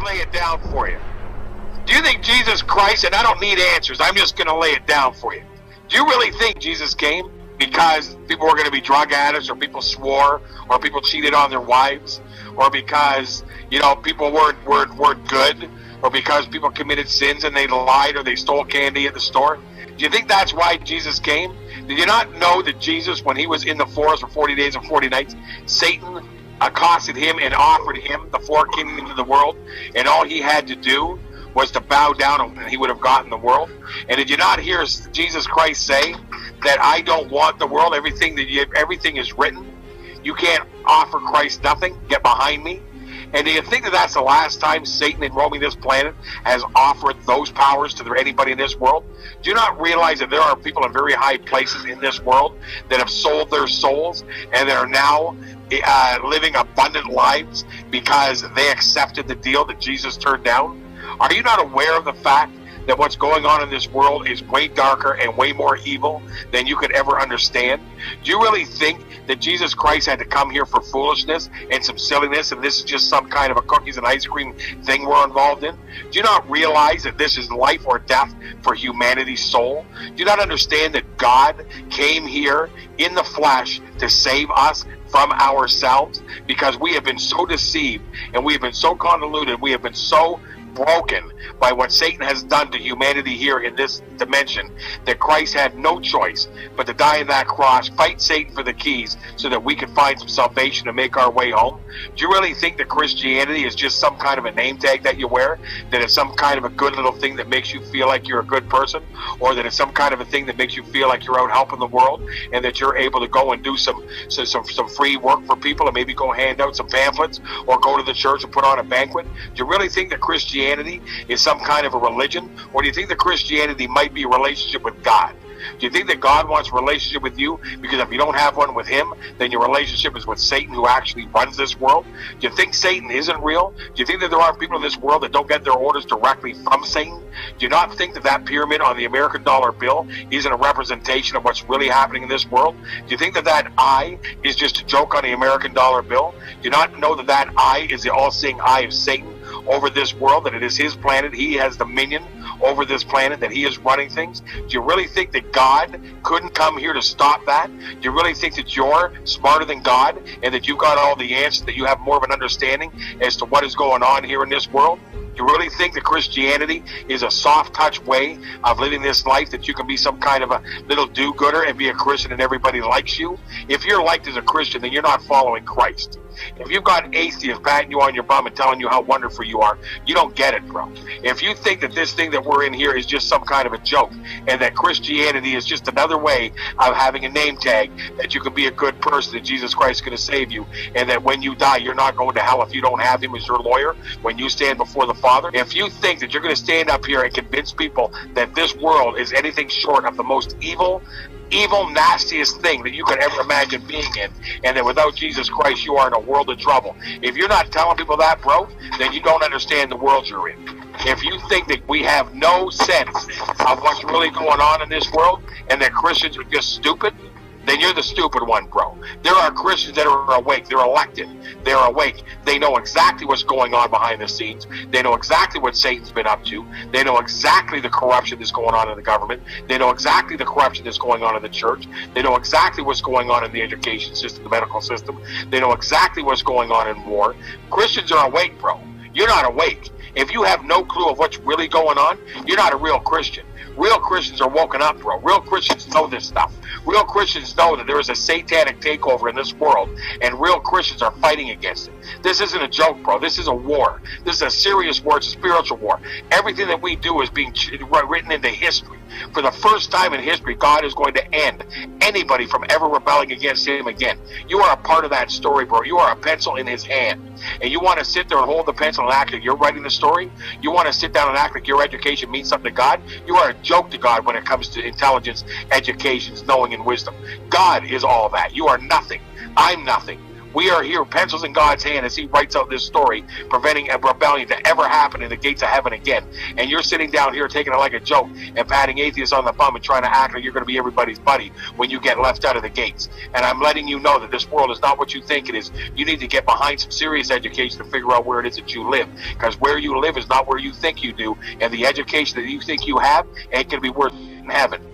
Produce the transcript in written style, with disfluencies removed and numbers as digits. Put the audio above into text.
lay it down for you. Do you think Jesus Christ, and I don't need answers, I'm just going to lay it down for you. Do you really think Jesus came because people were going to be drug addicts, or people swore, or people cheated on their wives, or because, people weren't good, or because people committed sins and they lied or they stole candy at the store? Do you think that's why Jesus came? Did you not know that Jesus, when he was in the forest for 40 days and 40 nights, Satan accosted him and offered him the 4 kingdoms of the world, and all he had to do was to bow down and he would have gotten the world? And did you not hear Jesus Christ say that I don't want the world, everything is written? You can't offer Christ nothing, get behind me. And do you think that that's the last time Satan in roaming this planet has offered those powers to anybody in this world? Do you not realize that there are people in very high places in this world that have sold their souls and that are now living abundant lives because they accepted the deal that Jesus turned down? Are you not aware of the fact that what's going on in this world is way darker and way more evil than you could ever understand? Do you really think that Jesus Christ had to come here for foolishness and some silliness, and this is just some kind of a cookies and ice cream thing we're involved in? Do you not realize that this is life or death for humanity's soul? Do you not understand that God came here in the flesh to save us from ourselves? Because we have been so deceived, and we have been so convoluted, we have been so broken by what Satan has done to humanity here in this dimension, that Christ had no choice but to die on that cross, fight Satan for the keys, so that we could find some salvation and make our way home. Do you really think that Christianity is just some kind of a name tag that you wear? That it's some kind of a good little thing that makes you feel like you're a good person? Or that it's some kind of a thing that makes you feel like you're out helping the world, and that you're able to go and do some free work for people, and maybe go hand out some pamphlets, or go to the church and put on a banquet? Do you really think that Christianity is some kind of a religion? Or do you think that Christianity might be a relationship with God? Do you think that God wants a relationship with you? Because if you don't have one with him, then your relationship is with Satan, who actually runs this world. Do you think Satan isn't real? Do you think that there are people in this world that don't get their orders directly from Satan? Do you not think that that pyramid on the American dollar bill isn't a representation of what's really happening in this world? Do you think that that eye is just a joke on the American dollar bill? Do you not know that that eye is the all-seeing eye of Satan over this world, that it is his planet, he has dominion over this planet, that he is running things? Do you really think that God couldn't come here to stop that? Do you really think that you're smarter than God, and that you've got all the answers, that you have more of an understanding as to what is going on here in this world? Do you really think that Christianity is a soft touch way of living this life, that you can be some kind of a little do-gooder and be a Christian and everybody likes you? If you're liked as a Christian, then you're not following Christ. If you've got atheists patting you on your bum and telling you how wonderful you are, you don't get it, bro. If you think that this thing that we're in here is just some kind of a joke, and that Christianity is just another way of having a name tag, that you can be a good person, that Jesus Christ is going to save you, and that when you die, you're not going to hell if you don't have him as your lawyer when you stand before the Father. If you think that you're going to stand up here and convince people that this world is anything short of the most evil, nastiest thing that you could ever imagine being in, and that without Jesus Christ you are in a world of trouble, if you're not telling people that, bro, then you don't understand the world you're in. If you think that we have no sense of what's really going on in this world, and that Christians are just stupid, then you're the stupid one, bro. There are Christians that are awake. They're elected. They're awake. They know exactly what's going on behind the scenes. They know exactly what Satan's been up to. They know exactly the corruption that's going on in the government. They know exactly the corruption that's going on in the church. They know exactly what's going on in the education system, the medical system. They know exactly what's going on in war. Christians are awake, bro. You're not awake. If you have no clue of what's really going on, you're not a real Christian. Real Christians are woken up, bro. Real Christians know this stuff. Real Christians know that there is a satanic takeover in this world, and real Christians are fighting against it. This isn't a joke, bro. This is a war. This is a serious war. It's a spiritual war. Everything that we do is being written into history. For the first time in history, God is going to end anybody from ever rebelling against him again. You are a part of that story, bro. You are a pencil in his hand. And you want to sit there and hold the pencil and act like you're writing the story? You want to sit down and act like your education means something to God? You are a joke to God when it comes to intelligence, education, knowing, and wisdom. God is all that. You are nothing. I'm nothing. We are here, pencils in God's hand, as he writes out this story, preventing a rebellion to ever happen in the gates of heaven again. And you're sitting down here taking it like a joke and patting atheists on the bum and trying to act like you're going to be everybody's buddy when you get left out of the gates. And I'm letting you know that this world is not what you think it is. You need to get behind some serious education to figure out where it is that you live, because where you live is not where you think you do, and the education that you think you have ain't going to be worth in heaven.